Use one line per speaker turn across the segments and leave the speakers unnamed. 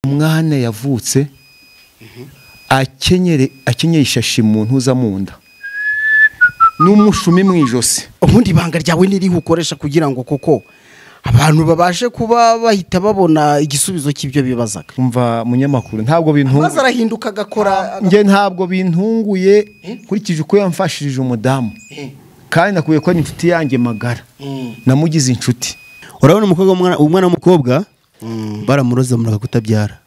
umwana yavutse akenyeye ishashi mu ntuza mu nda n'umushumi mu ijosi.
Ubundi banga ryawe niri ukoresha kugira ngo koko abantu babashe kuba bahita babona igisubizo cy'ibyo bibazaga.
Umva munyamakuru ntabwo bintunguye.
Maze arahinduka agakora
nge ntabwo bintunguye kurikije uko yamfashirije umudamu. Kandi nakuye ko inshuti yanjye magara. Namugize inshuti.
Urabona umwana w'umukobwa baramuroza muraka kutabyara.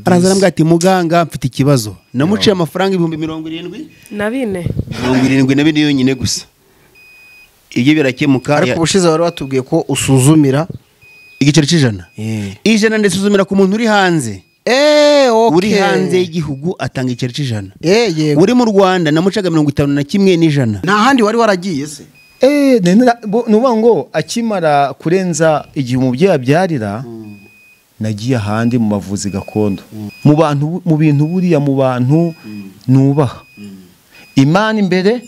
Arazarambwa ati muganga mfite ikibazo. Namuciye amafaranga 70 74 yonyine gusa. Ibyo birakemuka.
Ariko ubushize wari watubwiye ko usuzumira
igiceri cy'ijana. Ijana ndesuzumira ku muntu uri hanze.
Okay.
Uri hanze y'igihugu atanga igiceri cy'ijana.
Yego.
Uri mu Rwanda namucaga 51 n'ijana.
Nta handi wari waragiye se?
Nuba ngo akimara kurenza igihe umubyeyi abyarira nagiye ahandi mu mavuzi gakondo. Mu bintu buriya mu bantu nubaha Imana imbere.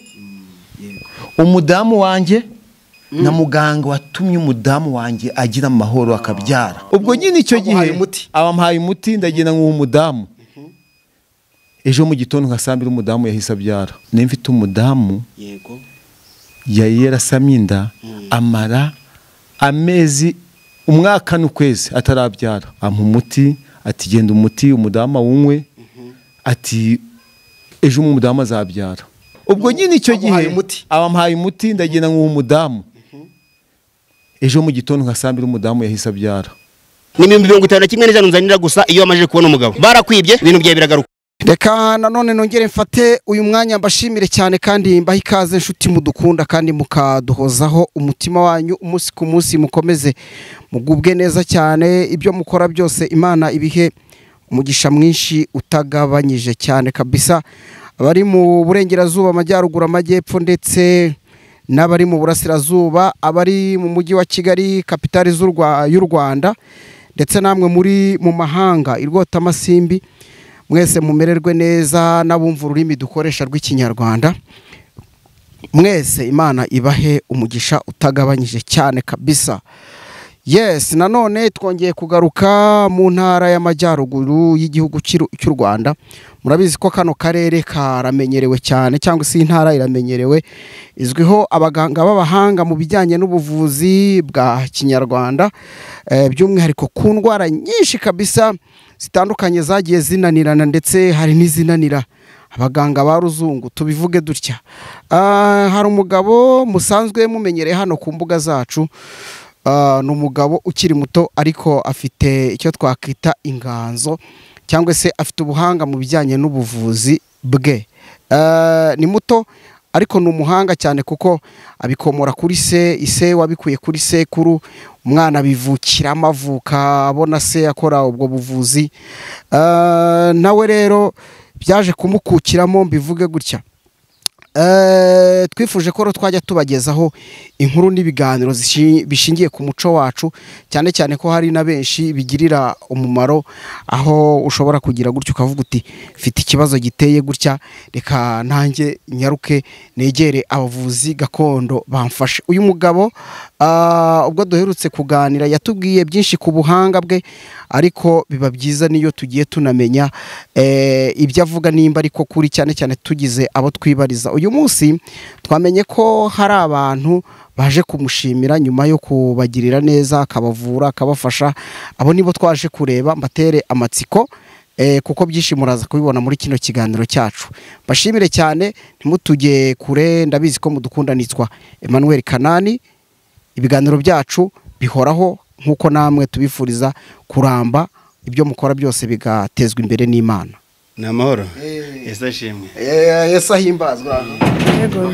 Umudamu wanjye na muganga watumye umudamu wanjye agira amahoro akabyara. Ubwo nyine icyo gihe abampaye umuti ndagenda nk'uwo mudamu. Ejo mu gitondo nkasambira umudamu yahise abyara. Mfite umudamu
yego
yari yarasamye inda amara amezi umwaka n'ukwezi atarabyara. Ampa umuti ati genda umuti umudamu wunywe ati ejo umudamu azabyara. Ubwo nyine icyo gihe abampaye umuti ndagenda nk'uwo mudamu. Ejo mu gitondo nkasambira umudamu yahise abyara.
Ni 51 n'ijana nzanira gusa iyo amaje kubona umugabo. Barakwibye ibintu byawe biragaruka.
Reka nanone nongere mfate uyu mwanya mbashimire cyane kandi mbaha ikaze inshuti mudukunda kandi mukaduhozaho umutima wanyu umunsi ku munsi mukomeze mugubwe neza cyane ibyo mukora byose Imana ibihe umugisha mwinshi utagabanyije cyane kabisa. Abari mu burengerazuba amajyaruguru amajyepfo ndetse n'abari mu burasirazuba abari mu mujyi wa Kigali kapitali y'u Rwanda ndetse namwe muri mu mahanga irwota amasimbi mwese mumererwe neza n'abumva ururimi dukoresha rw'ikinyarwanda mwese Imana ibahe umugisha utagabanyije cyane kabisa. Yes, nanone twongeye kugaruka mu ntara y'amajyaruguru y'igihugu cy'u Rwanda. Murabizi ko kano karere karamenyerewe cyane cyangwa se intara iramenyerewe izwiho abaganga b'abahanga mu bijyanye n'ubuvuzi bwa kinyarwanda by'umwihariko ku ndwara nyinshi kabisa zitandukanye zagiye zinanirana ndetse hari n'izinanira abaganga ba ruzungu tubivuge dutya. Hari umugabo musanzwe mumenyereye hano ku mbuga zacu. Ni umugabo ukiri muto ariko afite icyo twakwita inganzo cyangwa se afite ubuhanga mu bijyanye n'ubuvuzi bwe. Ni muto ariko ni umuhanga cyane kuko abikomora kuri ise wabikuye kuri sekuru. Umwana bivukira amavuka abona se akora ubwo buvuzi. Nawe rero byaje kumukukiramo mbivuge gutya. Twifuje ko twajya tubagezaho inkuru n'ibiganiro bishingiye ku muco wacu cyane cyane ko hari na benshi bigirira umumaro aho ushobora kugira gutyo ukavuga uti mfite ikibazo giteye gutya reka nanjye nyaruke negere abavuzi gakondo bamfashe. Uyu mugabo ubwo duherutse kuganira yatubwiye byinshi ku buhanga bwe ariko biba byiza niyo tugiye tunamenya ibyo avuga nimba ariko kuri cyane cyane tugize abo twibariza. Uyu munsi twamenye ko hari abantu baje kumushimira nyuma yo kubagirira neza akabavura akabafasha. Abo nibo twaje kureba mbatere amatsiko kuko byinshi muraza kubibona muri kino kiganiro cyacu. Bashimire cyane ntimutujye kure ndabizi ko mudukunda. Nitwa Emmanuel Kanani. Ibiganiro byacu bihoraho nkuko namwe tubifuriza kuramba ibyo mukora byose bigatezwa imbere n'Imana.
Na mahoro. Yesu ashimwe.
Yesu ahimbazwa.
Yego.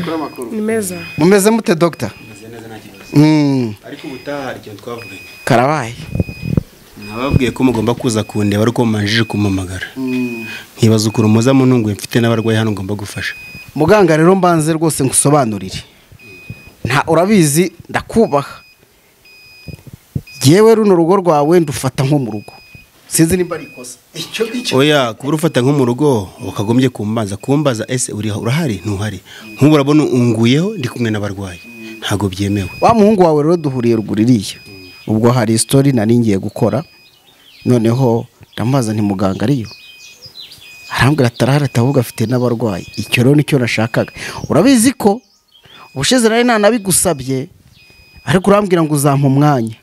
Ni meza.
Mumeze mute doctor?
Meze neza nta. Ariko ubutaha hari ikintu twavuganye.
Karabaye.
Nababwiye ko mugomba kuza kundeba ariko manjije kumamagara. Nkibaza ukuru muza mununguye mfite n'abarwayi hano ngomba gufasha.
Muganga rero mbanze rwose ngusobanurire. Nta urabizi ndakubaha. Yewe runo rugo rwawe ndufata nko mu rugo. Sinzi nimba ari ikosa.
Oya kubura ufata nko mu rugo ukagombye kumbaza ese urahari ntuhari. Nkubu urabona unguyeho ndi kumwe n'abarwayi. Ntago byemewe. Wa
muhungu wawe rero duhuriye ruguririye. Ubwo hari story nari ngiye gukora. Noneho ndamubaza nti muganga ariyo, arambwira atarahari atavuga afite n'abarwayi. Icyo rero nicyo nashakaga. Urabizi ko ubushize nari nanabigusabye ariko urambwira ngo uzampa umwanya.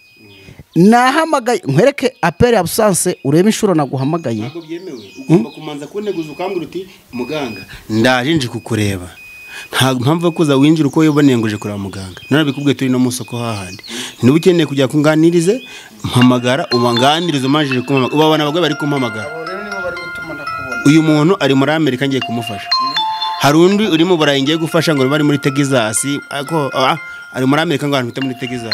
Nahamagaye nkwereke appel absence urebe inshuro naguhamagaye.
Ntabwo byemewe. Ugomba kumanza kunteguza ukambwira uti muganga ndaje nje kukureba. Nta mpamvu kuza winjira uko yiboneye ngo je kureba muganga. Narabikubwiye turi no musoko hahandi. Niba ukeneye kujya kunganirize mpamagara ubanganirize umanjije kumpamagara. Ubabona abagwe bari kumpamagara. Uyu muntu ari muri Amerika ngiye kumufasha. Hari undi uri mu Burayi ngiye gufasha ngo bari muri Texas ariko ari muri Amerika ngo abantu muri Texas.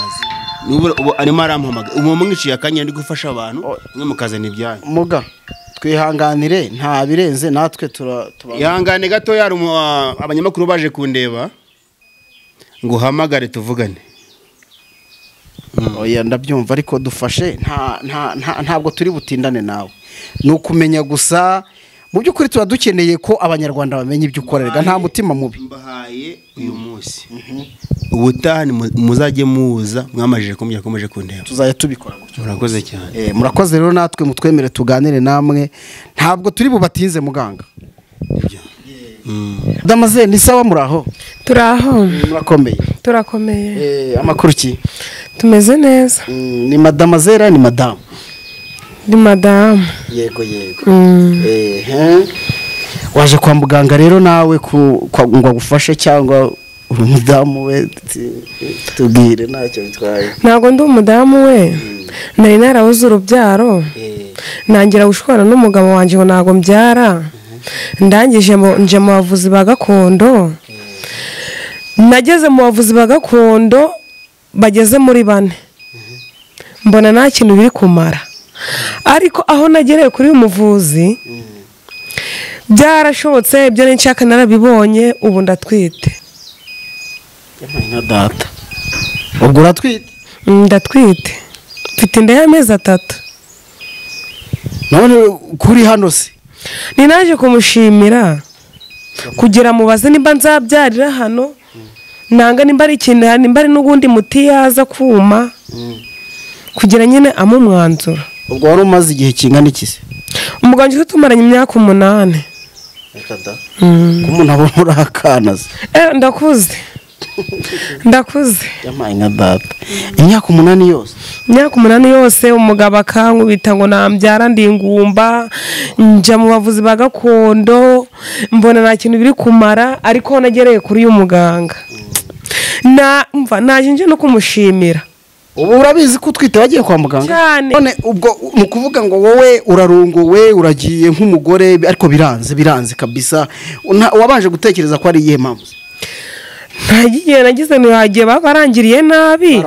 Nubu arimo arampamaga umuntu mwiciye akanya ndi gufasha abantu mwe mukazana ibyanyu
muga twihanganire nta birenze natwe
ihangane gato yari abanyamakuru baje kundeba ngo hamagare tuvugane.
Oya ndabyumva ariko dufashe ntabwo turi butindane nawe nukumenya gusa mu by'ukuri tuba dukeneye ko abanyarwanda bamenye ibyo ukorerwa nta mutima mubi.
Mbahaye uyu munsi ubutani muzajye muza mwamajije ko myakomeje kundeba
tuzajya tubikora gutyo.
Murakoze cyane.
Murakoze rero natwe mutwemere tuganire namwe ntabwo turi bubatinze muganga. Damaze ni sawa muraho?
Turaho.
Murakomeye?
Turakomeye.
Amakuru ki?
Tumeze neza.
Ni Mademoiselle ni madame?
Ni madame.
Yego. Waje kwa muganga rero nawe ngo agufashe cyangwa uri umudamu we tubwire ntacyo bitwaye?
Ntabwo ndi umudamu we, nari narabuze urubyaro nangira gushwana n'umugabo wanjye ngo ntabwo mbyara, ndangije nje mu bavuzi ba gakondo. Nageze mu bavuzi ba gakondo bageze muri 4 mbona nta kintu biri kumara, ariko aho nagereye kuri uyu muvuzi byarashobotse, ibyo nshaka narabibonye, ubu ndatwite.
Nka data ubwo uratwite?
Ndatwite, mfite inda y'amezi 3.
none kuri hano se
ni naje kumushimira kugira mubaze nimba nzabyarira hano, nanga nimba ari ikintu, nimba ari n'ubundi muti yaza kuma kugira nyine amumwanzura.
ubwo wari umaze igihe kingana iki se?
Umuganga tumaranye imyaka 8.
Ekada umuntu abona urakana se?
Ndakuze
yamaye nka data. Imyaka 8 yose?
Imyaka 8 yose umugabo akankubita ngo nambyara ndingumba, nja mu bavuzi ba gakondo mbona nta kintu biri kumara, ariko nagereye kuri uyu muganga naje nje no kumushimira.
Ubu urabizi ko utwite wagiye kwa muganga? None ubwo nukuvuga ngo wowe urarunguwe uragiye nk'umugore ariko biranze kabisa. Wabanje gutekereza ko ari iyihe mpamvu?
Ntagiye nagize ntihagiye barangiriye nabi,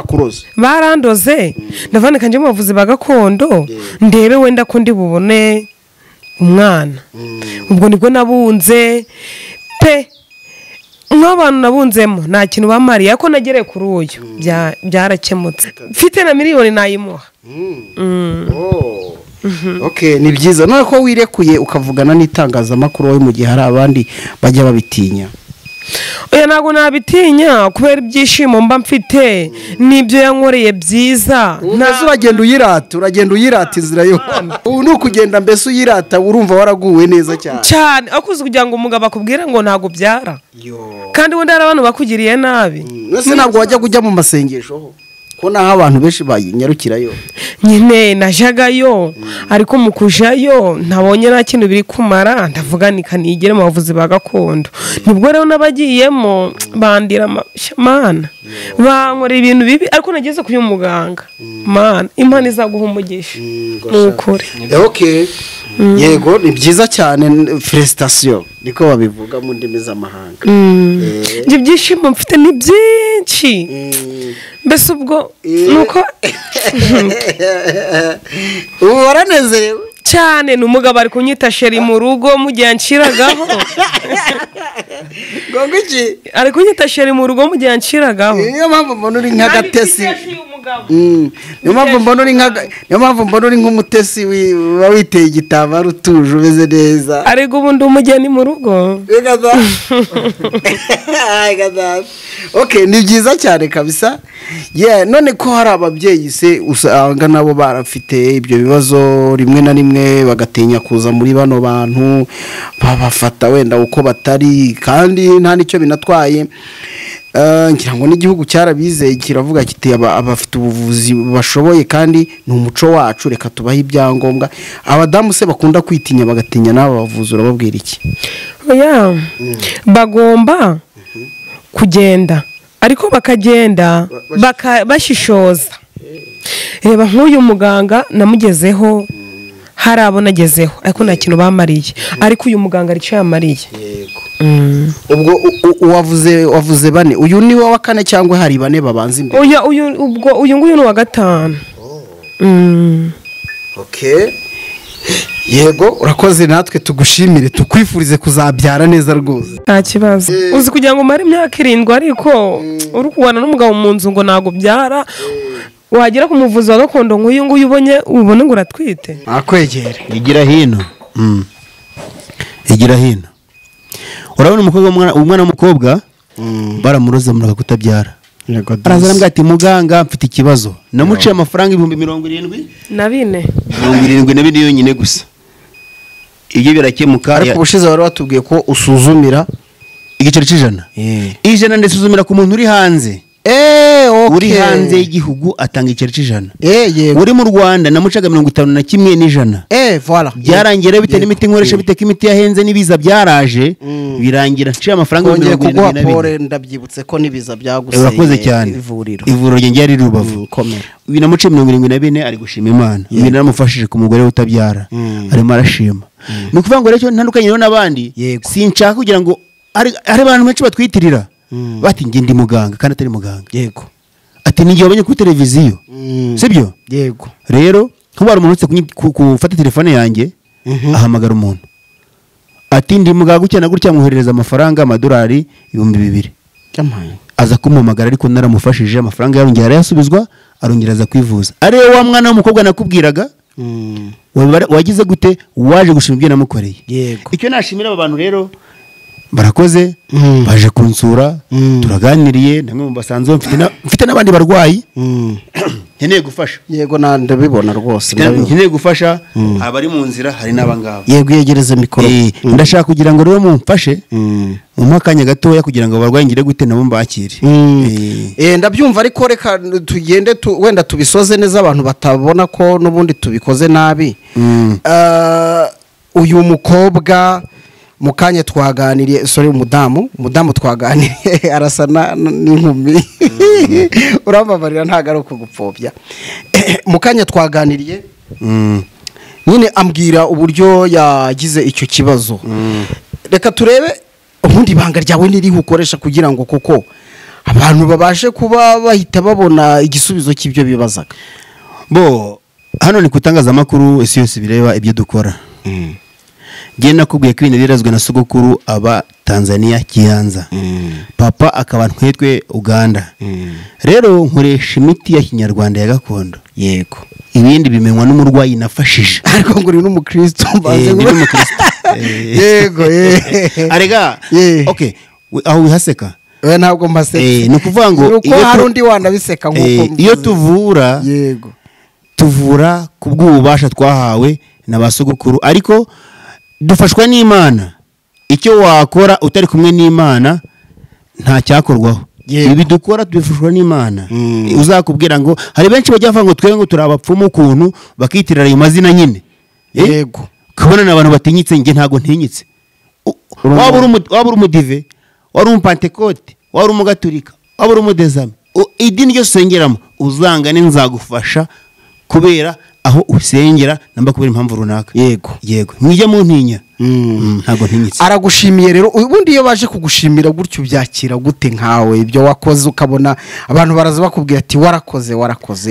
barandoze ndavanika nje mu bavuzi ba gakondo ndebe wenda ko ndi bubone umwana. Ubwo nibwo nabunze pe, nk'abantu nabunzemo nta kintu bamariye, ko nagereye kuri uyu byarakemutse. Mfite na miliyoni nayimuha.
Okay, ni byiza none ko wirekuye ukavugana n'itangazamakuru wowe mu gihe hari abandi bajya babitinya.
Oya ntabwo nabitinya kubera ibyishimo mba mfite n'ibyo yankoreye byiza.
Ntazo uragenda uyirata inzira yo. Ubu nukugenda mbese uyirata urumva waraguwe neza cyane
akuze kugira ngo umugabo akubwira ngo ntago byara, kandi wenda hari abantu bakugiriye nabi.
Nese ntabwo wajya kujya mu masengesho ko naho abantu benshi bayinyarukirayo?
Nyine najagayo ariko mukujayo ntabonye nta kintu biri kumara, ndavuga nikanigere mu bavuzi ba gakondo. Nibwo rero nabagiyemo bandira mana bankora ibintu bibi, ariko nageze ku muganga mana Imana izaguha umugisha n'ukuri.
Okay, yego ni byiza cyane, felicitation niko babivuga mu ndimi z'amahanga.
Ibyo byishimo mfite ni byinshi mbese ubwo nuko
ubu waranezerewe
cyane. N'umugabo ari kunyita sheri mu rugo mu gihe nshiragaho.
ngo iki?
Ari kunyita sheri mu rugo mu gihe nshiragaho.
Niyo mpamvu mbona uri nk'agatesi. niyo mpamvu mbona uri nk'umutesi uba witeye igitambaro utuje umeze neza.
ariko ubu ndi umugeni mu rugo.
Okay, ni byiza cyane kabisa. None ko hari ababyeyi se usanga nabo barafite ibyo bibazo rimwe na rimwe bagatinya kuza muri bano bantu babafata wenda uko batari kandi nta nicyo binatwaye. Ngira ngo n'igihugu cyarabizeye kiravuga kiti abafite ubuvuzi bashoboye kandi ni umuco wacu, reka tubahe ibyangombwa. Abadamu se bakunda kwitinya bagatinya n'aba bavuzi, urababwira iki?
Oya, bagomba kugenda ariko bakagenda bashishoza. Reba nk'uyu muganga namugezeho, hari abo nagezeho ariko nta kintu bamariye, ariko uyu muganga arico yamariye.
Yego. Ubwo wavuze bane, uyu ni wa kane cyangwa hari bane babanza imbere?
uyu nguyu ni wa gatanu.
Okay. Yego, urakoze, natwe tugushimire, tukwifurize kuzabyara neza rwose.
Nta kibazo. Uzi kugira ngo mare imyaka 7 ariko uri kubana n'umugabo mu nzu ngo nago byara, wagera ku muvuzi wa gakondo nk'uyu nguyu ubone ngo uratwite.
Akwegere.
Igira hino. Igira hino. Urabona umwana w'umukobwa baramuroza muraka kutabyara. Arazana mbwa ati muganga mfite ikibazo. Namuciye amafaranga 74 74 yonyine gusa. Ibyo birakemuka.
Ariko ubushize wari watubwiye ko usuzumira
igiceri cy'ijana. Ijana ndisuzumira ku muntu uri hanze.
Okay.
Uri hanze y'igihugu atanga igiceri cy'ijana.
Yego.
Uri mu Rwanda namucaga 51 n'ijana.
Voilà.
Byarangira bite n'imiti nkoresha bite ko imiti yahenze nibiza byaraje birangira nciye amafaranga
72. Ndabyibutse ko nibiza byaguseye.
Urakoze cyane. Ivuriro rye ryari Rubavu. Binamuce 74 ari gushima Imana. Ibintu namufashije ku mugore utabyara. Arimo arashima. Ni kuvuga ngo rero ntandukanye n'abandi. Sinshaka kugira ngo ari abantu benshi batwitirira. Bati nge ndi muganga kandi atari muganga.
Yego.
Ati ninjye wabonye ku televiziyo. Sibyo?
Yego.
Rero nk'ubara umuntu utse gufata telefone yanjye ahamagara umuntu. Ati ndi muganga ucyana gutya muhereza amafaranga amadolari 2000.
Cyamaye.
Aza kumumagara ariko naramufashije amafaranga yarongera arayasubizwa arongeraza kwivuza. Ariwe wa mwana w'umukobwa nakubwiraga. Wagize gute waje gushima ibyo namukoreye.
Yego.
Icyo nashimira aba bantu rero barakoze baje kunsura turaganiriye namwe mu basanzwe mfite n'abandi barwayi nkeneye gufasha.
Yego ndabibona rwose
nkeneye gufasha abari mu nzira hari n'abangaba.
Yego, yegereze mikoro.
Ndashaka kugira ngo rero mumfashe mu makanya gatoya kugira ngo abarwayi ngire gute nabo mbakire.
Ndabyumva ariko reka tugende wenda tubisoze neza abantu batabona ko n'ubundi tubikoze nabi. Uyu mukobwa mukanya twaganiriye, umudamu twaganiriye arasa n'inkumi. Urababarira ntago ari ukugupfobya. Mukanya twaganiriye nyine ambwira uburyo yagize icyo kibazo. Reka turebe ubundi banga ryawe niri ukoresha kugira ngo koko abantu babashe kuba bahita babona igisubizo cy'ibyo bibazaga.
Hano ni kutangaza amakuru isi yose bireba ibyo dukora. Ngiye nakubwiye ko ibintu birazwe na sogokuru aba Tanzania Kiyanza. Papa akaba ntwetwe Uganda. Rero nkoresha imiti ya Kinyarwanda ya gakondo.
Yego.
Ibindi bimenywa n'umurwayi nafashije.
Ariko ngo uri n'umukristo mbaze ngo
n'umukristo. Yego. Arega. Okay. Aho wihaseka.
We ntabwo mbasetse.
Ni kuvuga ngo
iyo hari undi wanda biseka nkuko
iyo tuvura.
Yego.
Tuvura kubw'ububasha twahawe na basogokuru ariko dufashwa n'Imana. Icyo wakora utari kumwe n'Imana nta cyakorwaho. Ibi dukora tubifashwa n'Imana. Uzakubwira ngo hari benshi bajya ngo twe ngo turabapfumu ukuntu bakitirira ayo mazina nyine.
Yego.
Kubona n'abantu batinyitse nge ntago ntinyitse. Waba uri umudive, wari umpantekote, wari umugaturika, waba uri umudezame. Idini ryo sengeramo uzangane nzagufasha kubera aho usengera namba kubera impamvu runaka. Yego. Mwije mu ntinya. Ntago ntinyitse.
Aragushimiye rero ubundi iyo baje kugushimira gutyo byakira gute nkawe ibyo wakoze ukabona abantu baraza bakubwira ati warakoze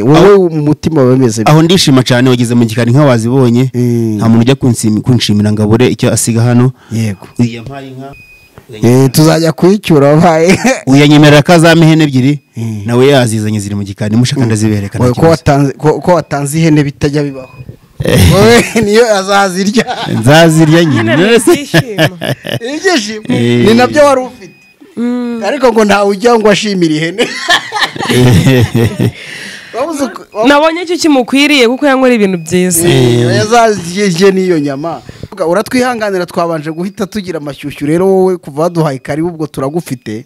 wowe umutima wemeze.
Aho ndishima cyane wagize mu gikari nka wazibonye nta muntu ujya kunshimira ngabure icyo asiga hano.
Yego.
Yampaye inka
tuzajya kuyicyura wabaye
uyanyemerera ko azampa ihene ebyiri nawe yazizanye ziri mu gikari mushaka ndazibereka
ko watanze ihene bitajya bibaho wowe niyo azazirya
nzazirya nyine
ibyishimo ni nabyo wari ufite ariko ngo ntawe ujya ngo ashimire ihene
nabonye icyo kimukwiriye kuko yanywera ibintu byiza
yazazirye n'iyo nyama uratwihanganira twabanje guhita tugira amashyushyu rero wowe kuva waduhaye karibu ubwo turagufite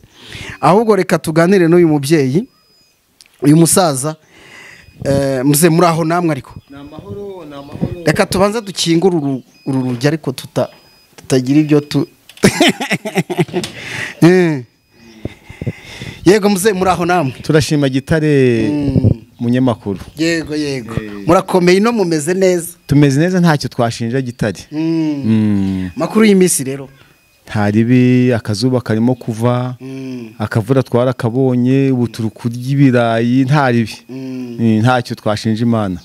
ahubwo reka tuganire n'uyu mubyeyi uyu musaza muze muri aho namwe ariko reka tubanza dukingure uru rugi ariko tutagira ibyo yego muze muri aho namwe
turashima Gitare munyamakuru
yego murakomeye no mumeze neza
tumeze neza ntacyo twashinja Gitare
makuru y'iminsi rero
ntaribi akazuba karimo kuva akavura twarakabonye ubu turi kurya ibirayi ntaribi ntacyo twashinja Imana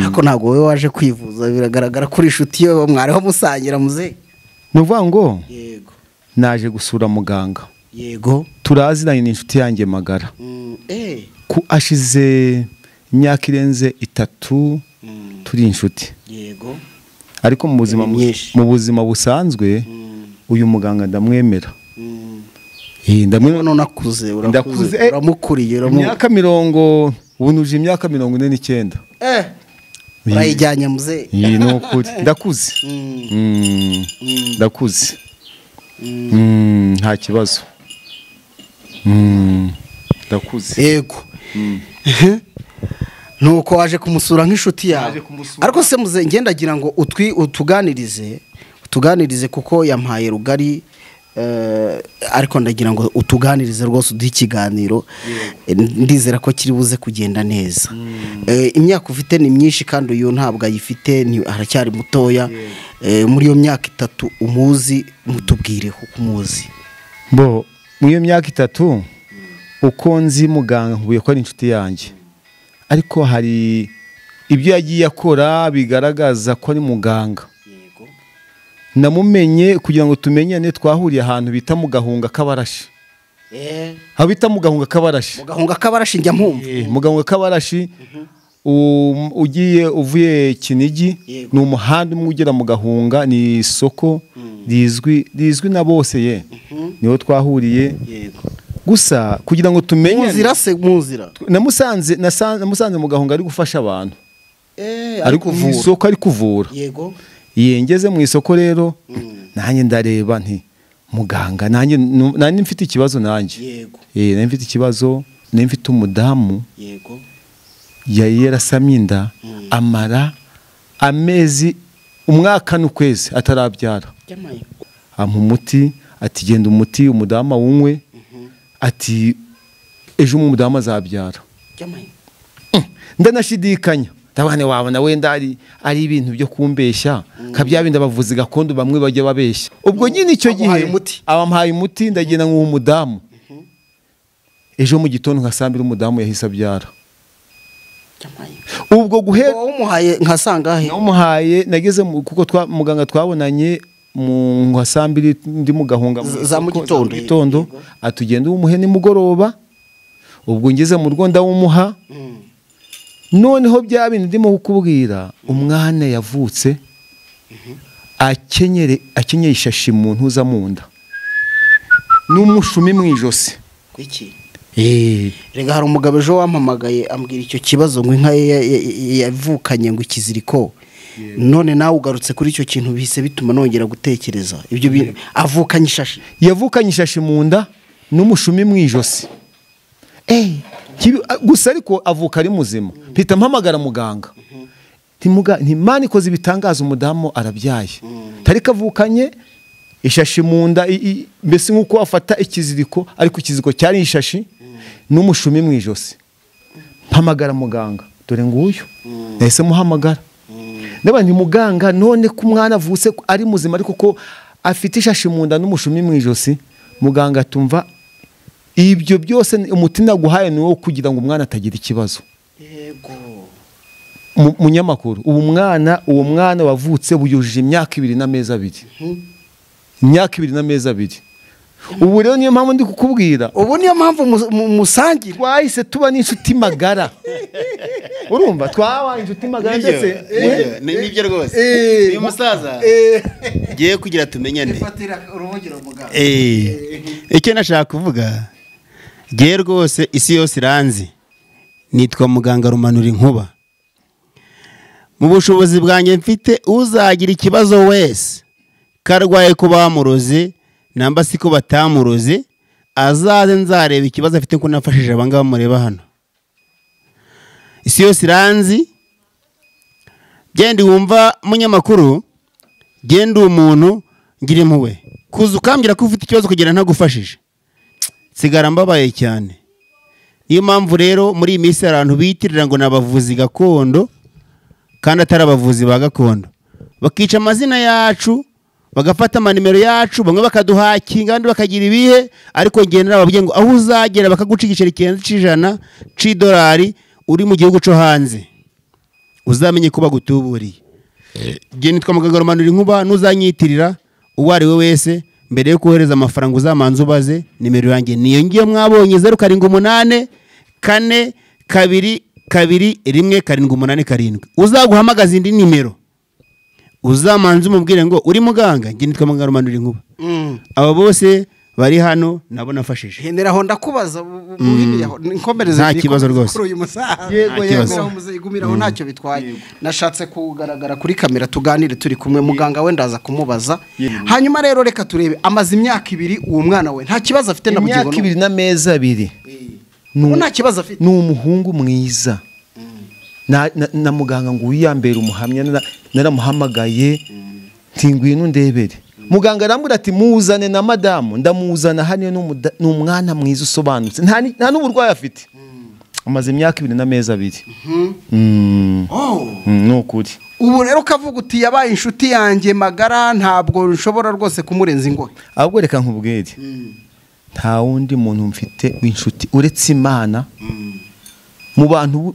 ariko ntabwo wowe waje kwivuza biragaragara kuri inshuti yo mwariho musangira muze
ni ukuvuga ngo
yego
naje gusura muganga
yego
turaziranye n'inshuti yanjye magara ku ashize imyaka irenze 3 turi inshuti
yego
ariko mu buzima busanzwe uyu muganga ndamwemera
ndamwemera nakuze uramukuriye
imyaka 40 ubunuje imyaka 49
urayijyanye muze
ni ukuri ndakuze ndakuze nta kibazo ndakuze
yego nuko waje kumusura nk'inshuti yawe ariko se muze ngendagira ngo utuganirize kuko yampaye rugari ariko ndagira ngo utuganirize rwose uduhe ikiganiro ndizera ko kiri buze kugenda neza imyaka ufite ni myinshi kandi uyu ntabwo ayifite aracyari mutoya muri iyo myaka 3 umuzi mutubwire uko umuzi
muri iyo myaka 3 uko nzi muganga nkuye ko ari inshuti yanjye ariko hari ibyo yagiye akora bigaragaza ko ari muganga namumenye kugira ngo tumenyane twahuriye ahantu bita mu Gahunga Kabarashi aho bita mu Gahunga Kabarashi
njya mpumva
mu Gahunga Kabarashi uvuye Kinigi ni umuhanda umwe ugera mu Gahunga ni isoko rizwi na bose niho twahuriye gusa kugira ngo tumenyane
muzira
namusanze mu Gahunga ari gufasha abantu ari kuvura isoko ari kuvura
yego
ngeze mu isoko rero nanjye ndareba nti muganga nanjye mfite ikibazo nanjye nanjye mfite ikibazo nanjye mfite umudamu yari yarasamye inda amara amezi umwaka n'ukwezi atarabyara ampa umuti ati genda umuti umudamu wunywe ati ejo umudamu azabyara ndanashidikanya tabane wabona wenda ari ibintu byo kumbeshya kabya binda bavuzi gakondo bamwe bajya babeshya ubwo nyine icyo gihe abampaye umuti ndagenda nk'uwo mudamu ejo mu gitondo nkasambira umudamu yahise abyara ubwo guhera
umuhaye nkasangahe
umuhaye nageze kuko muganga twabonanye mu nkasambiri ndi mu Gahunga
za mu
gitondo atugenda umuhe nimugoroba ubwo ngeze mu Rwanda wumuha noneho bya bintu ndimo kukubwira umwana yavutse akenyeye ishashi mu ntuza mu nda n'umushumi mu ijosi
iki rega hari umugabo ejo wampamagaye ambwira icyo kibazo ngo inka yavukanye ngo ikiziriko none nawe ugarutse kuri icyo kintu bihise bituma nongera gutekereza ibyo bintu
yavukanye ishashi mu nda n'umushumi mu ijosi gusa ariko avuka ari muzima mpita mpamagara muganga ntimana ikoze ibitangaza umudamu arabyaye tariko avukanye ishashi mu nda mbese nk'uko wafata ikiziriko ariko ikiziriko cyari ishashi n'umushumi mu ijosi mpamagara muganga dore nguyu nahise muhamagara ndaba ni muganga none ko umwana avutse ari muzima ariko ko afite ishashi mu nda n'umushumi mu ijosi muganga tumva ibyo byose umuti naguhaye ni wo kugira ngo umwana atagira ikibazo
yego
munyamakuru uwo mwana wavutse buyujije imyaka 2 n'amezi 2 imyaka 2 n'amezi 2 ubu rero niyo mpamvu ndi kukubwira
ubu niyo mpamvu musangira
twahise tuba n'inshuti magara urumva twabaye inshuti magara ndetse
nibyo rwose uyu musaza ngiye kugira tumenyane icyo nashaka kuvuga ngiye rwose isi yose iranzi nitwa muganga Rumanura Inkuba mu bushobozi bwanjye mfite uzagira ikibazo wese karwaye ko bamuroze namba si ko batamuroze azaze nzareba ikibazo afite ko nafashije abangaba mureba hano isi yose iranzi genda wumva munyamakuru genda umuntu ngira impuhwe kuza ukambwira ko ufite ikibazo kugira ntagufashije sigara mbabaye cyane niyo mpamvu rero muri iyi minsi abantu bitirira ngo nabavuzi gakondo kandi atari abavuzi ba gakondo bakica amazina yacu bagafata amanimero yacu bamwe bakaduhakinga abandi bakagira ibihe ariko ngenda nababwiye ngo aho uzagera bakaguca igiceri cy'ijana $100 uri mu gihugu cyo hanze uzamenye ko bagutuburiye ngiye nitwa muganga Rumanura Inkuba nuzanyitirira uwo ari we wese mbere yo kohereza amafaranga uzamanza ubaze nimero yanjye niyo ngiye mwabonye 078 4 2 2 1 7 uzaguhamagaza indi nimero uzamanza umubwire ngo uri muganga ngiye nitwa muganga Rumanura Inkuba abo bose bari hano nabo nafashije
henera ndakubaza inkomereze
nta kibazo rwose
yego igumiraho ntacyo bitwaye nashatse kugaragara kuri kamera tuganire turi kumwe muganga we ndaza kumubaza hanyuma rero reka turebe amaze imyaka 2 uwo mwana we nta kibazo afite na bugingo
imyaka 2 n'amezi 2
nta kibazo afite
ni umuhungu mwiza na muganga ngo uyambere umuhamya naramuhamagaye ntingwino ndebere muganga arambura ati muzane na madamu ndamuzana hano n'umwana mwiza usobanutse nta n'uburwayi afite amaze imyaka 2 n'amezi 2 nukuri
ubu rero kavuga uti yabaye inshuti yanjye magara ntabwo nshobora rwose kumurenza ingohe
ahubwo reka nkubwire nta wundi muntu mfite w'inshuti uretse Imana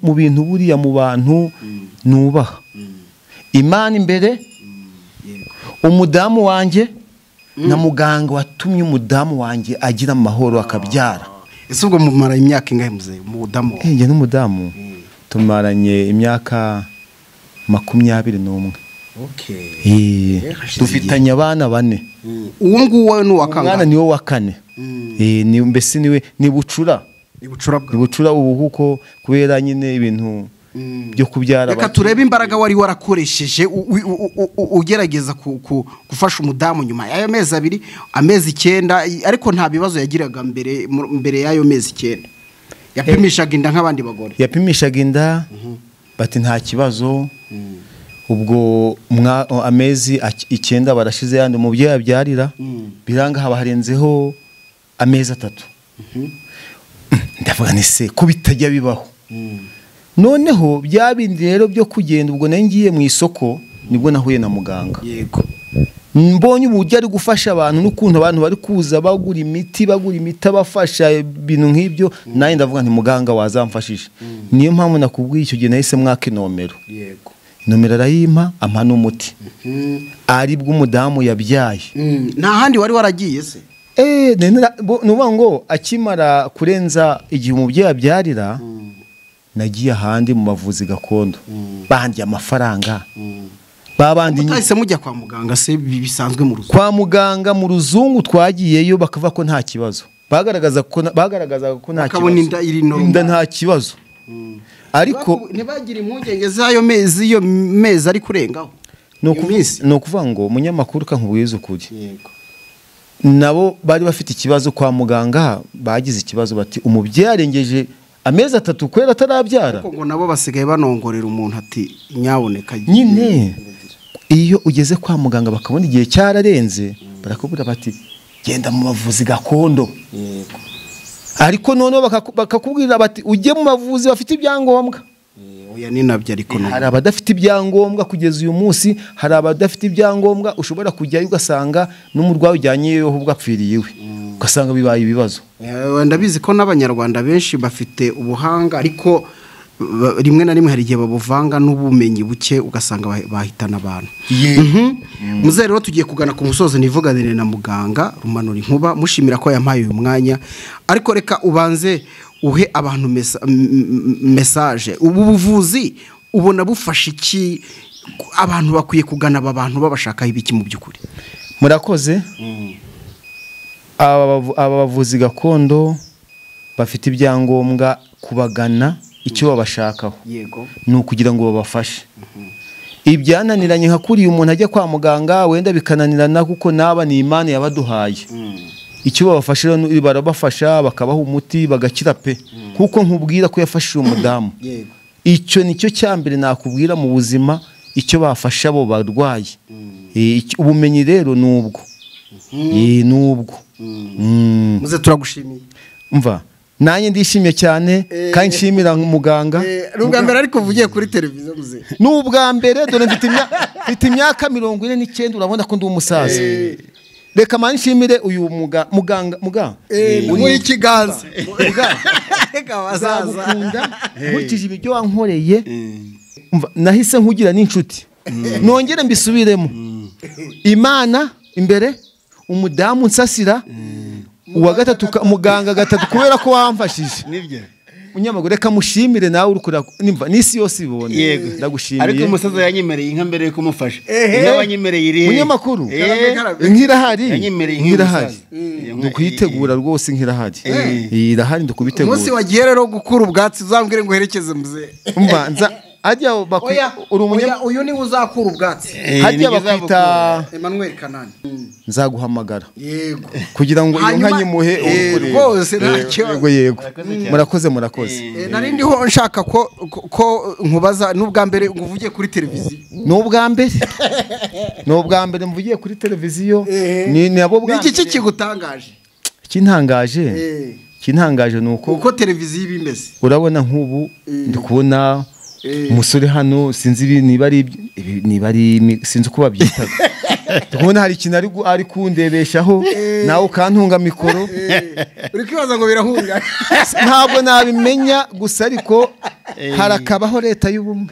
mu bintu buriya mu bantu nubaha Imana imbere umudamu wanjye na muganga watumye umudamu wanjye agira amahoro akabyara
ese ubwo mumara imyaka ingahe muze umudamu
njye n'umudamu tumaranye imyaka 21 dufitanye abana 4
uwo nguwo ni uwakanga
umwana niwe wa 4 ni mbese niwe ni bucura ubu kuko kubera nyine ibintu byo kubyara
reka turebe imbaraga wari warakoresheje ugerageza gufasha umudamu nyuma y'ayo mezi 2 amezi 9 ariko nta bibazo yagiraga mbere y'ayo mezi 9 yapimishaga inda nk'abandi bagore
yapimishaga inda bati nta kibazo ubwo amezi 9 barashize yandi umubyeyi abyarira biranga haba harenzeho amezi 3 ndavuga nese ko bitajya bibaho noneho byabindi rero byo kugenda ubwo nangiye mu isoko nibwo nahuye na muganga
yego
mbonye uburyo ari gufasha abantu n'ukuntu abantu bari kuza bagura imiti abafasha ibintu nk'ibyo naye ndavuga nti muganga wazamfashije niyo mpamvu nakubwiye icyo gihe nahise mwaka inomero
yego
inomero arayimpa ampa n'umuti ari bw'umudamu yabyaye
nta handi wari waragiye se
nuvuga ngo akimara kurenza igihe umubyeyi abyarira nagiye ahandi mu bavuzi gakondo bandya amafaranga babandi
mutahise mujya kwa muganga se bisanzwe mu ruzungu
kwa muganga mu ruzungu twagiyeyo bakavuga ko nta kibazo bagaragaza ko nta kibazo inda nta kibazo ariko
ntibagira impungenge z'ayo mezi iyo mezi ari kurengaho
no kuvuga ngo umunyamakuru kankubwiza ukuri nabo bari bafite ikibazo kwa muganga bagize ikibazo bati umubyeyi arengeje amezi 3 kwera atarabyara
ariko ngo nabo basigaye banongorera umuntu ati nyaboneka
nyine iyo ugeze kwa muganga bakabona igihe cyararenze barakubwira bati genda mu bavuzi gakondo ariko none bakakubwira bati ujye mu bavuzi bafite ibyangombwa
oya ni nabyo ariko
hari abadafite ibyangombwa kugeza uyu munsi hari abadafite ibyangombwa ushobora kujyayo ugasanga n'umurwayi ujyanyeyo ahubwo apfiriye iwe ugasanga bibaye ibibazo
wenda bizi ko n'abanyarwanda benshi bafite ubuhanga ariko rimwe na rimwe hari igihe babuvanga n'ubumenyi buke ugasanga bahitana abantu. Muze rero tugiye kugana ku musozo nivuganire na muganga Rumanura Inkuba mushimira ko yampaye uyu mwanya, ariko reka ubanze uhe abantu message. Ubu buvuzi ubona bufasha iki? Abantu bakwiye kugana aba bantu babashakaho ibiki mu by'ukuri?
Murakoze. Aba bavuzi gakondo bafite ibyangombwa kubagana, icyo babashakaho
Yego.
ni ukugira ngo babafashe. Ibyananiranye nka kuriya umuntu ajya kwa muganga wenda bikananirana kuko naba ni Imana yabaduhaye. Icyo babafashe rero barabafasha bakabaha umuti bagakira pe, kuko nkubwira ko yafashije umudamu.
Yego.
Icyo nicyo cyambere nakubwira mu buzima, icyo bafasha abo barwayi. Ubumenyi rero nubwo nubwo
Muze turagushimiye.
Umva nanjye ndishimye cyane kandi nshimira muganga.
N'ubwa mbere ariko uvugiye kuri televiziyo muze.
N'ubwa mbere dore mfite imyaka 49 urabona ko ndi umusaza. Reka mani nshimire uyu muganga
muri ikiganza.
Reka wazaza nkurikije ibyo wankoreye. Umva nahise nkugira n'inshuti. Nongere mbisubiremo. Imana imbere, umudamu nsasira, uwa gatatu muganga gatatu kubera ko wamfashije.
Nibyo.
Unyamaguru reka mushimire nawe urukura nimva nisi yose ibone.
Yego.
Ndagushimiye.
Ariko umusaza yanyemereye inka mbere yo kumufasha. N'abanyemereye iri.
Munyamakuru. Nkirahari.
Yanyemereye
nkirahari. Ndukuyitegura rwose nkirahari. Irahari ndukubitegura.
Umunsi wagiye rero gukura ubwatsi uzambwire ngo herekeze muze.
Umva nza ajya
uyu ni uzakura ubwatsi.
Hajya bakwita
Emmanuel Kanani.
Nzaguhamagara.
Yego.
Kugira ngo iyo nka nyimuhe
rwose ntacyo.
Yego. Murakoze.
Nari ndiho nshaka ko nkubaza n'ubwa mbere nguvugiye kuri televiziyo.
N'ubwa mbere mvugiye kuri televiziyo. Ni nabo bwa.
Iki kigutangaje?
Kintangaje nuko
uko televiziyo ibimeze.
Urabona nk'ubu ndikubona umusore hano sinzi niba ari sinzi uko babyitaga. Ndikubona hari ikintu ari kundebeshaho nawe ukantunga mikoro.
Uri kwibaza ngo birahunga?
Ntabwo nabimenya gusa ariko harakabaho leta y'ubumwe.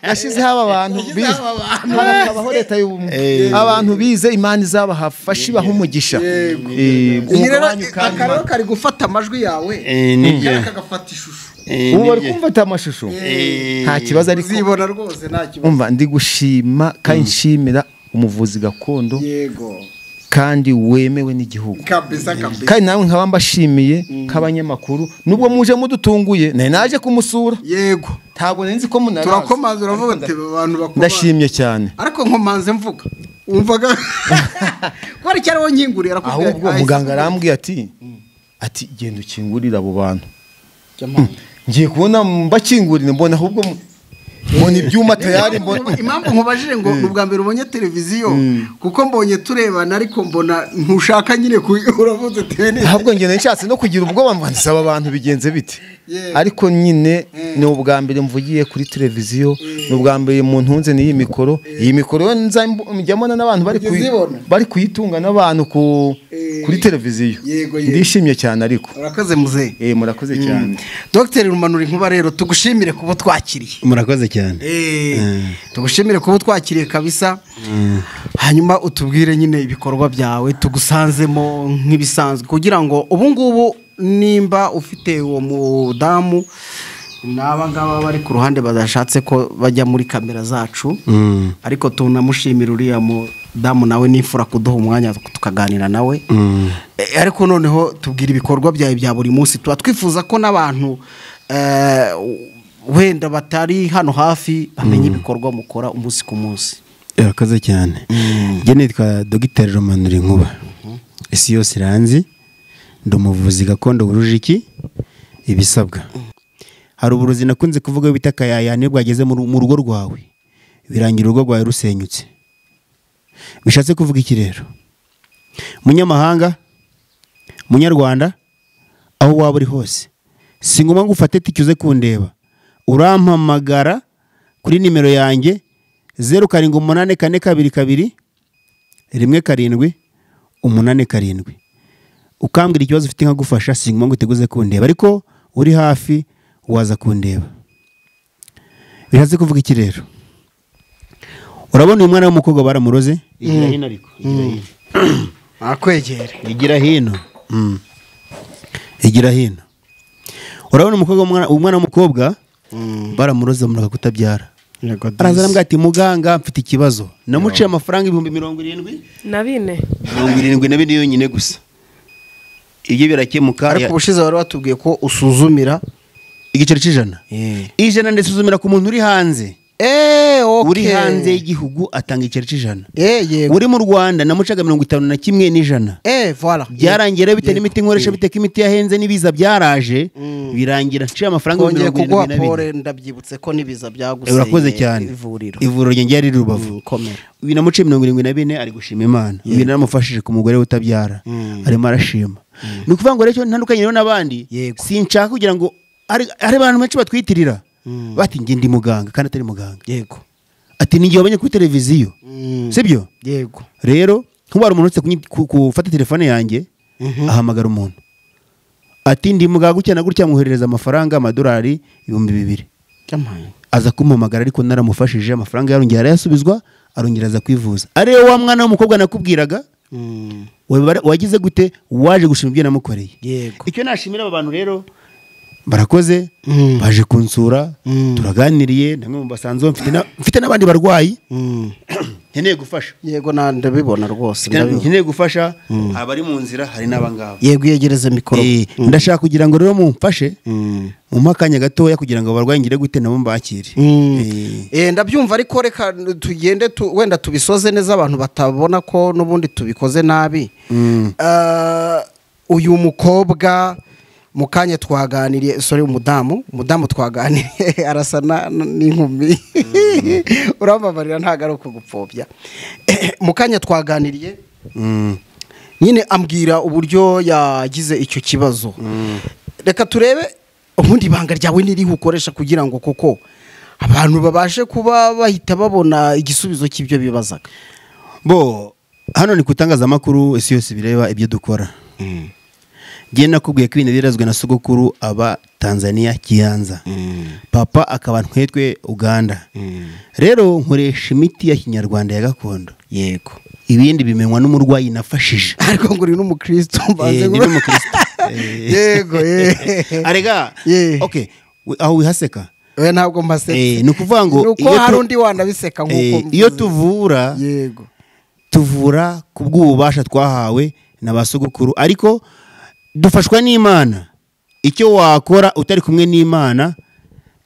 Nashize haba abantu bize. Harakabaho leta y'ubumwe. Abantu bize Imana izabahafasha ibaha umugisha.
Akararo kari gufata amajwi yawe. Kagafata ishusho.
Ubu bari kumfata amashusho. Nta kibazo ariko
uzibona rwose nta kibazo.
Umva ndi gushima kandi nshimira umuvuzi gakondo.
Yego.
Kandi wemewe n'igihugu.
Kabisa.
Kandi nawe nkaba mbashimiye k'abanyamakuru nubwo muje mudutunguye naje kumusura.
Yego.
Ntabwo nzi ko munaraza.
Turakomaza uravuga ati abantu bakoma.
Ndashimye cyane.
Ariko nkomanze mvuga. Umvaga ko ari cyari wonyingurira arakubwira.
Ahubwo muganga arambwiye ati genda ukingurira abo bantu. Ngiye kubona mbakingurira mbona ahubwo mbona ibyuma tayari mbona.
Impamvu nkubajije ngo ubwa mbere ubonye televiziyo kuko mbonye turebana ariko mbona ntushaka nyine uravuze tene.
Ahubwo ngene nshatse no kugira ubwoba mbandisaba abantu bigenze bite. Ariko nyine ni ubwa mbere mvugiye kuri televiziyo, ni ubwa mbere mu ntunze n'iyi mikoro. Iyi mikoro njyamona n'abantu bari kuyitunga n'abantu kuri televiziyo. Ndishimye cyane ariko.
Murakoze muze.
Murakoze cyane.
Dr. Rumanura Inkuba rero tugushimire kubo twakiriye.
Murakoze cyane.
Tugushimire kubo twakiriye kabisa. Hanyuma utubwire nyine ibikorwa byawe tugusanzemo nk'ibisanzwe kugira ngo ubu ngubu nimba ufite uwo mudamu n'aba ngaba bari ku ruhande badashatse ko bajya muri kamera zacu. Ariko tunamushimira uriya mudamu nawe nifura kuduha umwanya tukaganira nawe. Ariko noneho tubwira ibikorwa byawe bya buri munsi. Tuba twifuza ko n'abantu wenda batari hano hafi bamenye ibikorwa mukora umunsi ku munsi.
Urakoze cyane. Njye nitwa Dr. Rumanura Inkuba. Isi yose iranzi. Ndi umuvuzi gakondo wuruje iki ibisabwa. Hari uburozi nakunze kuvuga bita kayaya nibwo ageze mu rugo rwawe birangira urugo rwawe rusenyutse. Bishatse kuvuga iki rero? Munyamahanga, munyarwanda, aho waba uri hose, singoma ngo ufate ticyuze kundeba. Urampamagara kuri nimero yanjye 0784221787 ukambwira ikibazo ufite nkagufasha singoma ngo uteguze kundeba. Ariko uri hafi waza kundeba. Biraze kuvuga iki rero? Urabona uyu mwana w'umukobwa baramuroze? Igira hino ariko, igira hino.
Akwegere.
Igira hino. Igira hino. Urabona umwana w'umukobwa baramuroze muraka kutabyara. Araza arambwira ati muganga mfite ikibazo. Namuciye amafaranga 70,000
na bine.
74 yonyine gusa. Ibyo birakemuka.
Ariko ubushize wari watubwiye ko usuzumira
igiceri cy'ijana. Ijana ndisuzumira ku muntu uri hanze.
Okay.
Uri hanze y'igihugu atanga igiceri cy'ijana.
Yego.
Uri mu Rwanda namucaga 51 n'ijana.
Voilà.
Byarangira bite n'imiti nkoresha bite imiti yahenze n'ibiza byaraje birangira nciye amafaranga
72. Ndabyibutse ko nibiza byaguseye.
Urakoze cyane. Ivuriro rye ryari Rubavu. Binamuciye 74 ari gushima Imana. Ibintu namufashije ku mugore utabyara. Arimo arashima. Ni ukuvuga ngo rero ntandukanye rero n'abandi sinshaka kugira ngo ari abantu benshi batwitirira bati nge ndi muganga kandi atari muganga.
Yego.
Ati ningiye wabonye kuri televiziyo. Sibyo?
Yego.
Rero nk'ubara umuntu utse gufata telefone yanjye ahamagara umuntu. Ati ndi muganga gutya gutya muherereza amafaranga amadolari 2,000. Aza kumpamagara ariko naramufashije amafaranga yarongera arayasubizwa arongereza kwivuza. Ari wa mwana w'umukobwa nakubwiraga wagize gute waje gushima ibyo namukoreye.
Yego.
Icyo nashimira aba bantu rero barakoze baje kunsura turaganiriye namwe mu basanzwe mfite n'abandi barwayi nkeneye gufasha.
Yego ndabibona rwose
nkeneye gufasha abari mu nzira hari n'abangabo.
Yego yegereze mikoro.
Ndashaka kugira ngo rero mumfashe mu makanya gatoya kugira ngo abarwayi ngire gute nabo mbakire.
Ndabyumva ariko reka tugende wenda tubisoze neza abantu batabona ko n'ubundi tubikoze nabi. Uyu mukobwa mukanya twaganiriye umudamu twaganiriye arasa n'inkumi urababarira ntago ari uko gupfobya. Mukanya twaganiriye nyine ambwira uburyo yagize icyo kibazo. Reka turebe ubundi banga ryawe niriho ukoresha kugira ngo koko abantu babashe kuba bahita babona igisubizo cy'ibyo bibazaga.
Hano ni kutangaza amakuru isi yose bireba ibyo dukora. Genda nakubwiye ko ibintu birazwe na sogokuru aba Tanzania Kiyanza. Papa akaba ntwetwe Uganda. Rero nkoresha imiti ya Kinyarwanda ya gakondo.
Yego.
Ibindi bimenywa n'umurwayi nafashije.
Ariko ngo uri n'umukristo mbaze.
Ndi n'umukristo.
Yego.
Arega. Okay. Aho wihaseka.
We ntabwo mbasetse.
Ni ukuvuga ngo
iyo hari undi wanabiseka nkuko
iyo tuvura.
Yego.
Tuvura kubw'ububasha twahawe na basogokuru ariko dufashwa n'Imana. Icyo wakora utari kumwe n'Imana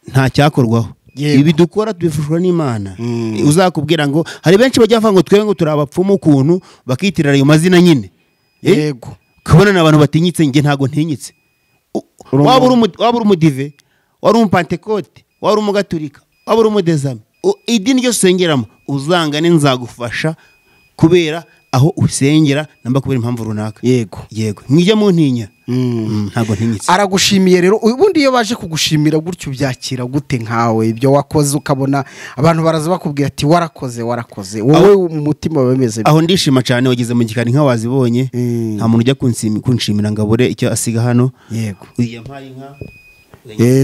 nta cyakorwaho. Ibi dukora tubifashwa n'Imana. Uzakubwira ngo hari benshi bajya bavuga ngo twebwe ngo turabapfumu ukuntu bakitirira ayo mazina nyine.
Yego.
Kubona n'abantu batinyitse nge ntago ntinyitse. Waba uri umudive, wari umupantekote, wari umugaturika, waba uri umudezame. Idini ryo sengeramo uzangane nzagufasha kubera aho usengera namba kubera impamvu runaka. Yego. Mwije mu ntinya. Ntago ntinyitse.
Aragushimiye rero ubundi iyo baje kugushimira gutyo byakira gute nkawe ibyo wakoze ukabona abantu baraza bakubwira ati warakoze wowe umutima wemeze.
Aho ndishima cyane wagize mu gikari nka wazibonye nta muntu ujya kunshimira ngabure icyo asiga hano.
Yego.
Uyampaye inka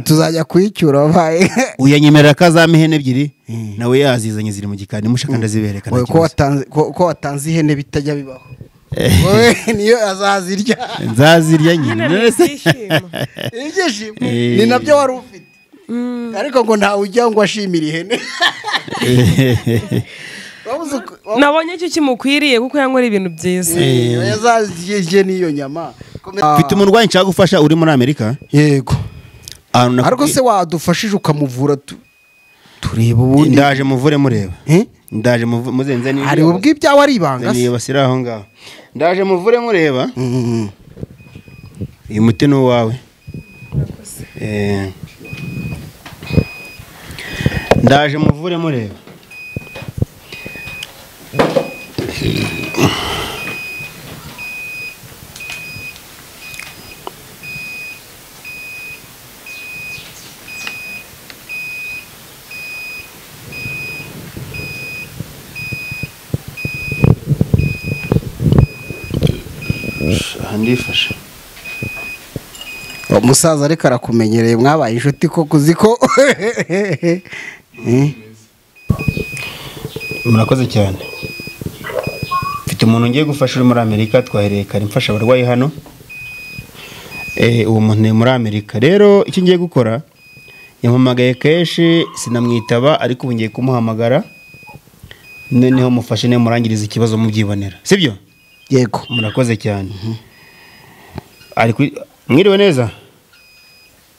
tuzajya kuyicyura baye
uyanyemerera kazame ihene ebyiri nawe yazizanye ziri mu gikari mushaka ndazibereka
ko watanze ihene bitajya bibaho. Wowe niyo azazirya
nzazirya nyine
ni nabyo wari ufite ariko ngo ntawe ujya ngo ashimire ihene.
Nabonye cyo kimukwiriye kuko yankora ibintu byiza.
Yazazirye niyo nyama.
Mfite umurwayi nshaka gufasha uri muri Amerika.
Yego. Ariko se wadufashije ukamuvura tureba ubundi.
Ndaje muvure mureba. Ndaje muzenze ni.
Hari ubwo ibyawe ari ibanga.
Ni basira aho ngaho. Ndaje muvure mureba. Uyu muti no wawe. Ndaje muvure mureba. ndifasha
umusaza ariko arakumenyereye mwabaye inshuti ko kuziko
murakoze cyane. Mfite umuntu ngiye gufasha uri muri Amerika, twahereye kare mfasha abarwayi hano. Uwo muntu ni muri Amerika. Rero icyo ngiye gukora, yampamagaye kenshi sinamwitaba, ariko ubu ngiye kumuhamagara noneho mufashe ne murangiriza ikibazo mubyibonera, sibyo?
Yego.
Murakoze cyane. Ariko mwiriwe neza?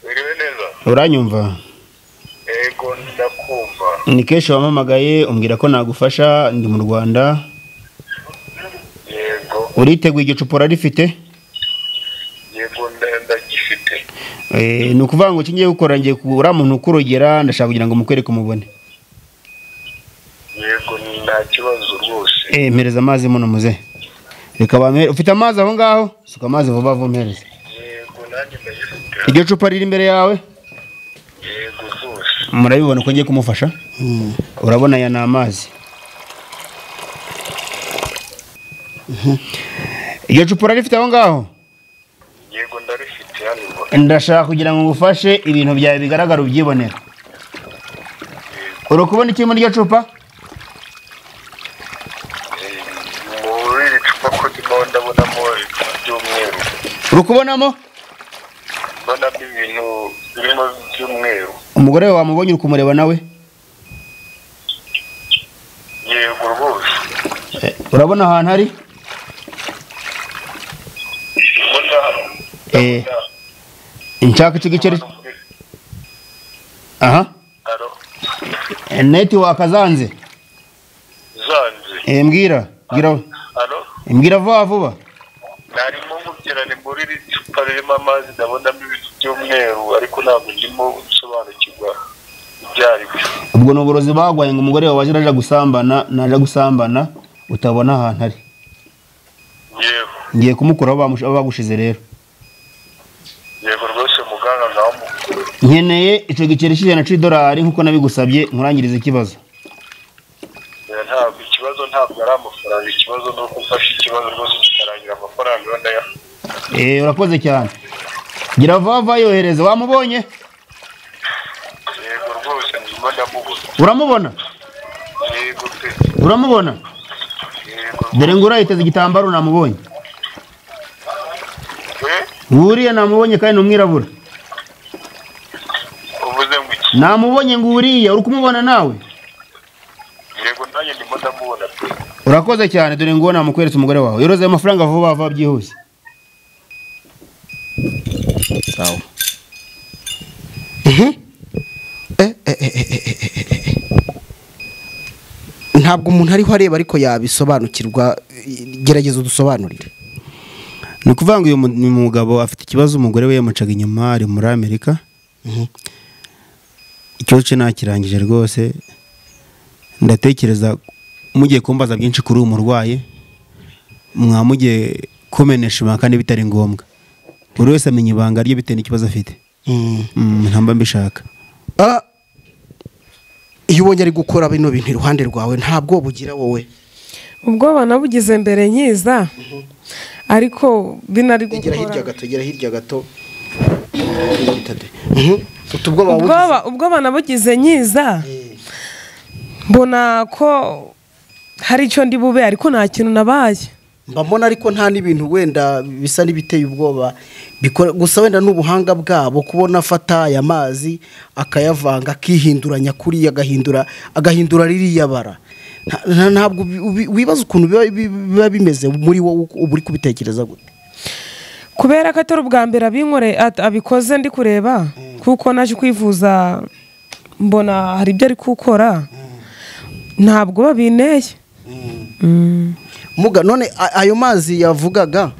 Mwiriwe neza.
Uranyumva?
Yego ndakumva.
Ni kenshi wampamagaye umbwira ko nagufasha, ndi mu Rwanda.
Yego.
Uriteguye iryo cupa rifite?
Yego ndagifite.
Ni ukuvuga ngo kingiye gukora, ngiye kugura muntu ukurogera, ndashaka kugira ngo mukwereke umubone.
Yego nta kibazo rwose.
Mpereza amazi muno muze. Reka bamere, ufite amazi aho ngaho? Suka amazi vuba vuba mpereza.
Yego nanjye ndagifite.
Iryo cupa riri imbere yawe?
Yego rwose.
Murabibona ko ngiye kumufasha? Urabona ya na amazi. Iryo cupa rifite aho ngaho?
Yego ndarifite hano.
Ndashaka kugira ngo ngufashe ibintu byawe bigaragara ubyibonera. Urukubona iki muri iryo cupa?
Muri iri cupa ko ndimo ndabonamo ibyumweru.
Urukubonamo?
Mbonamo ibintu birimo by'umweru.
Umugore wawe wamubonye uri kumureba nawe?
Yego rwose.
Urabona ahantu hari? Nshaka icyo giceri. Aha.
Alo.
Neti wakazanze.
Zanze.
Mbwira.
Alo.
Mbwira vuba vuba.
Narimo mubwirane muri iri cupa ririmo amazi, ndabonamo ibintu by'umweru ariko ntabwo ndimo gusobanukirwa ibyari byo.
Ubwo n'uburozi bagwaye ngo umugore wawe waje aje gusambana, naje gusambana utabona ahantu ari.
Yego.
Ngiye kumukuraho bagushize rero.
Yego rwose muganga ngaho.
Nkeneye ico giceri $100 nkuko nabigusabye nkurangiriza ikibazo.
Ntabwo ikibazo ntabwo ari amafaranga, ikibazo no gufasha ikibazo rwose kikarangira amafaranga yonda ya.
Urakoze cyane. Gira vava yohereza, wamubonye?
Yego rwose ndimo ndamubona.
Uramubona?
Yego pe.
Uramubona?
Yego.
Dore ngura yiteze igitambaro namubonye. Nguriya namubonye kandi numwirabura.
Uvuze ngo iki?
Namubonye nguriya, uri kumubona nawe?
Yego nanjye ndimo ndamubona pe.
Urakoze cyane, dore ngo namukweretse umugore wawe. Yoroze amafaranga vuba vuba byihuse. Sawa.
ntabwo umuntu ariho areba ariko yabisobanukirwa, gerageza udusobanurire.
Ni ukuvuga ngo uyu mugabo afite ikibazo, umugore we yamucaga inyuma, ari muri Amerika. Ikibazo cye nakirangije rwose. Ndatekereza mugiye kumbaza byinshi kuri uyu murwayi, mwamugiye kumenesha ibanga kandi bitari ngombwa. Buri wese amenya ibanga rye bitewe n'ikibazo afite. Ntamba mbishaka.
Iyo ubonye ari gukora bino bintu iruhande rwawe ntabwo bugira wowe?
Ubwoba nabugize mbere nyiza, ariko binari gukora.
Gera hirya gato.
Ubwoba nabugize nyiza, mbona ko hari icyo ndi bube ariko nta kintu nabaye.
Mbona ariko nta n'ibintu wenda bisa n'ibiteye ubwoba, gusa wenda n'ubuhanga bwabo kubona afata aya mazi akayavanga akihinduranya kuri agahindura ririya bara. Ntabwo wibaza ukuntu biba bimeze muri wowe, uba uri kubitekereza gute?
Kubera ko atari ubwa mbere abikoze ndi kureba, kuko naje kwivuza mbona hari ibyo ari gukora, ntabwo babineye.
Muga none ayo mazi yavugaga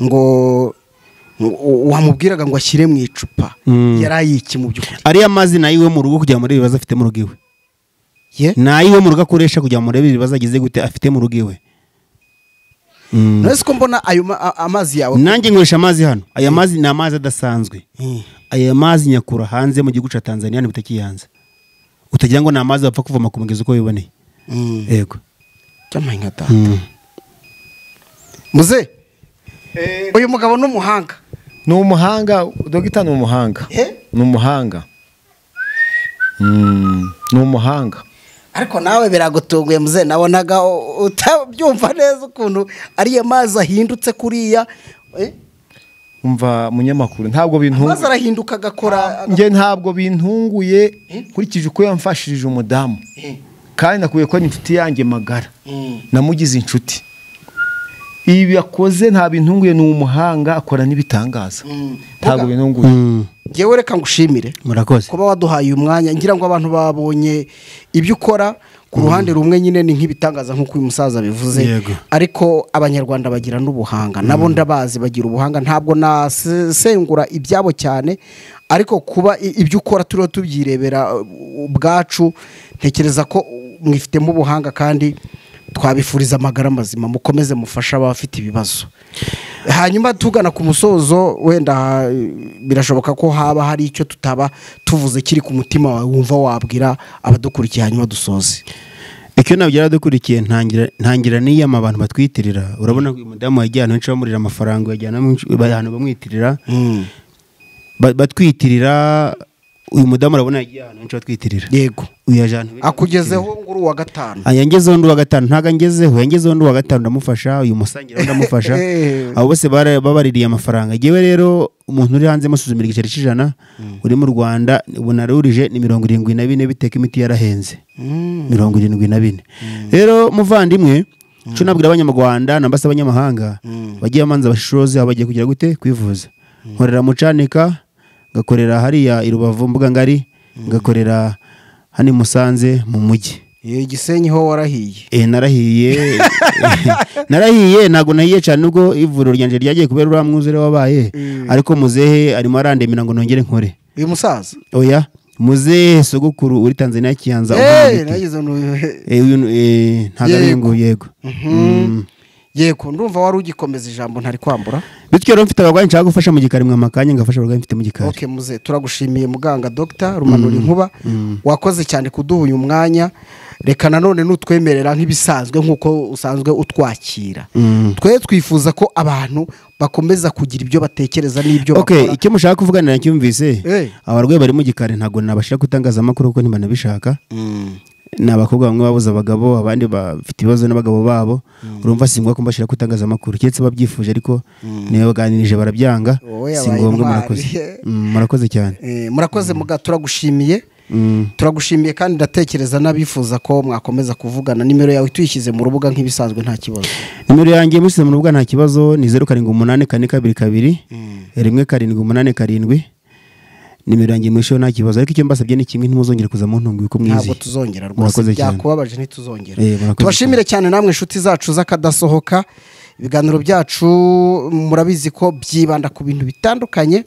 ngo wamubwiraga ngo ashyire mu icupa, yarayiki mu byukuri?
Ariya mazi nayiwe mu rugo kugira muri ibibazo afite mu rugo iwe. Nayiwe mu rugo akoresha kugira muri ibibazo agize gute afite mu rugo iwe.
Nese ko mbona ayo amazi yawe
nanjye nkoresha amazi hano. Aya mazi ni amazi adasanzwe. Aya mazi nyakura hanze mu gihugu cya Tanzania n'ibutakiyanze. Utagira ngo ni amazi bapfa kuvoma ku mugezi uko biboneye. Yego.
Cyamaye nka data. Muze uyu mugabo n'umuhanga
ni umuhanga dogita ni umuhanga ni umuhanga ni umuhanga
ariko nawe biragutunguye muze nabonaga utabyumva neza ukuntu ariyo mazi ahindutse kuriya
umva munyamakuru ntabwo bintunguye
mazi arahinduka agakora
nge ntabwo bintunguye kurikije uko yamfashirije umudamu kandi nakuye ko inshuti yanjye magara namugize inshuti ibi yakoze nta bintunguye ni umuhanga akora n'ibitangaza ntabwo bintunguye
ngewe reka ngushimire
murakoze
kuba waduhaye umwanya ngira ngo abantu babonye ibyo ukora ku ruhande rumwe nyine ni nk'ibitangaza nk'uko uyu musaza bivuze ariko abanyarwanda bagira n'ubuhanga nabo ndabazi bagira ubuhanga ntabwo nasengura ibyabo cyane ariko kuba ibyo ukora turiho tubyirebera ubwacu ntekereza ko mwifitemo ubuhanga kandi twabifuriza amagara mazima mukomeze mufasha abafite ibibazo hanyuma tugana ku musozo wenda birashoboka ko haba hari icyo tutaba tuvuze kiri ku mutima wawe wumva wabwira abadukurikiye hanyuma dusoze
icyo nabyo yaradukurikiye ntangira n'iyama abantu batwitirira urabona ko uyu mudamu yagiye ahantu henshi bamurira amafaranga yajyana ahantu bamwitirira batwitirira uyu mudamu urabona yagiye ahantu henshi batwitirira
yego
uyajana
akugezeho nguru wa gatanu
yangezeho ndi wa gatanu ntago angezeho yangezeho ndi wa gatanu ndamufasha uyu musangira ndamufasha abo bose babaririye amafaranga yewe rero umuntu uri hanze musuzumira igiceri cy'ijana uri mu Rwanda bunarurije ni 74 biteka imiti yarahenze 74 rero muvandimwe cyo nabwira abanyamagwanda nambasa abanyamahanga bagiye amanza bashishoze abagiye kugira gute kwivuza nkorera mucanika ngakorera hariya irubavu mbuga ngari ngakorera hani Musanze mu mujyi
Gisenyi ho warahiye
narahiye ntago nahiye cyane ubwo ivuriro ryanje ryagiye kubera uramwuzure wabaye ariko muzehe arimo arandemera ngo nongere nkore
uyu musaza
oya muzehe sogokuru uri Tanzania kiyanza ntago yego
yego ndumva wari ugikomeza ijambo ntari kwambura
bityo rero mfite abagwayi nshaka gufasha mu gikari mwamakanya ngafasha abagwayi mfite mu gikari
okay muze turagushimiye muganga Dr. Rumanura Inkuba wakoze cyane kuduha uyu mwanya reka nanone nutwemerera nk'ibisanzwe nkuko usanzwe utwakira twe twifuza ko abantu bakomeza kugira ibyo batekereza n'ibyo
bakora okay icyo mushaka kuvuganira cyumvise abarwayi bari mu gikari ntago nabashira kutangaza amakuru kuko ntibanabishaka n'abakobwa bamwe babuza abagabo abandi bafite ibibazo n'abagabo babo urumva singwa ko mbashira kutangaza amakuru cyetse babyifuje ariko niyo baganirije barabyanga singombwa murakoze cyane
murakoze muga turagushimiye kandi ndatekereza n'abifuza ko mwakomeza kuvugana nimero yawe tuyishyize mu rubuga nk'ibisanzwe nta kibazo
nimero yanjye musize mu rubuga nta kibazo ni 078442 1787 nimero yanjye mwisho nta kibazo ariko icyo mbasabye ni kimwe ntimuzongere kuza mu ntungu yuko mwizi
ntabwo tuzongera rwose byakubabaje ntituzongera tubashimire cyane namwe inshuti zacu zakadasohoka ibiganiro byacu murabizi ko byibanda ku bintu bitandukanye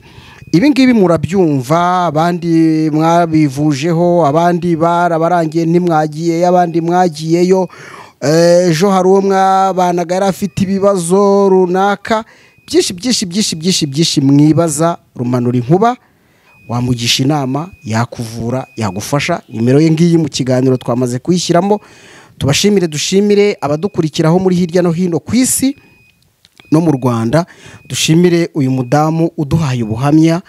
ibi ngibi murabyumva abandi mwabivujeho abandi barabarangiye ntimwagiye abandi mwagiyeyo ejo hari uwo mwabanaga yari afite ibibazo runaka byinshi mwibaza Rumanura Inkuba wamugisha inama yakuvura yagufasha nimero ye ngiyi mu kiganiro twamaze kuyishyiramo tubashimire dushimire abadukurikiraho muri hirya no hino ku isi no mu Rwanda dushimire uyu mudamu uduhaye ubuhamya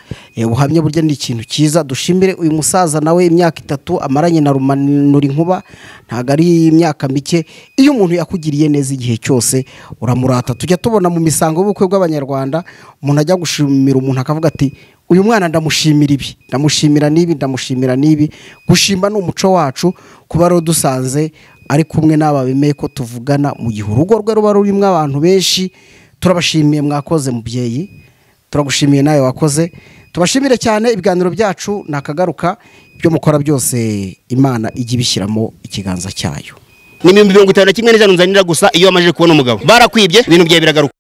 burya ni ikintu cyiza dushimire uyu musaza nawe imyaka 3 amaranye na Rumanura Inkuba ntago ari imyaka mike iyo umuntu yakugiriye neza igihe cyose uramurata tujya tubona mu misango y'ubukwe bw'abanyarwanda umuntu ajya gushimira umuntu akavuga ati uyu mwana ndamushimira ibi ndamushimira nibi gushimba ni umuco wacu kuba rero dusanze ari kumwe n'aba bemeye ko tuvugana mu gihe urugo rwe ruba rurimo abantu benshi turabashimiye mwakoze mubyeyi turagushimiye nawe wakoze tubashimire cyane ibiganiro byacu nakagaruka ibyo mukora byose Imana ijya ibishyiramo ikiganza cyayo
ni 51 nzanira gusa iyo amaje kubona umugabo barakwibye ibintu byawe biragaruka